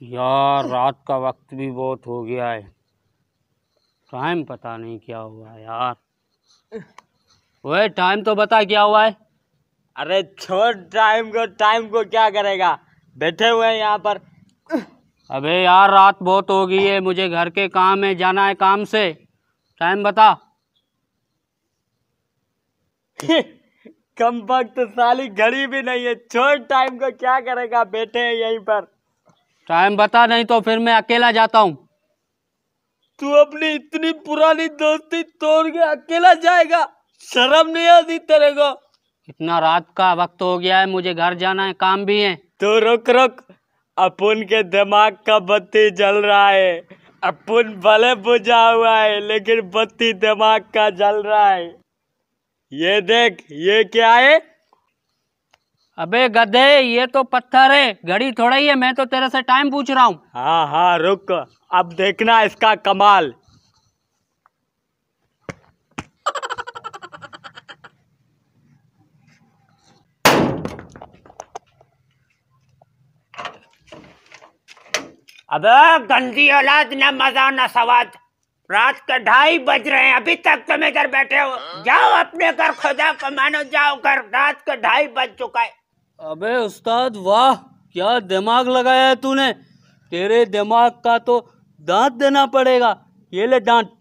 यार रात का वक्त भी बहुत हो गया है। टाइम पता नहीं क्या हुआ है यार। ओए टाइम तो बता क्या हुआ है। अरे छोड़ टाइम को क्या करेगा, बैठे हुए हैं यहाँ पर। अबे यार रात बहुत हो गई है, मुझे घर के काम है, जाना है काम से। टाइम बता। कम वक्त साली घड़ी भी नहीं है, छोड़ टाइम को क्या करेगा, बैठे हैं यहीं पर। टाइम बता, नहीं तो फिर मैं अकेला जाता हूँ। तू अपनी इतनी पुरानी दोस्ती तोड़ के अकेला जाएगा, शर्म नहीं आती तेरे को? इतना रात का वक्त हो गया है, मुझे घर जाना है, काम भी है। तो रुक, अपन के दिमाग का बत्ती जल रहा है। अपन भले बुझा हुआ है लेकिन बत्ती दिमाग का जल रहा है। ये देख, ये क्या है? अबे गधे, ये तो पत्थर है, घड़ी थोड़ा ही है। मैं तो तेरे से टाइम पूछ रहा हूँ। हाँ रुक, अब देखना इसका कमाल। अबे गंदी औलाद, न मजा न सवाद। रात के 2:30 बज रहे हैं, अभी तक तुम इधर बैठे हो। जाओ अपने घर, खुदा को मानो, जाओ घर। रात के 2:30 बज चुका है। अबे उस्ताद वाह, क्या दिमाग लगाया है तूने। तेरे दिमाग का तो दांत देना पड़ेगा। ये ले दांत।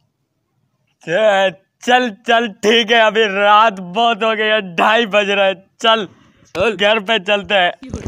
चल ठीक है, अभी रात बहुत हो गई है, 2:30 बज रहे हैं। चल घर पे चलते हैं।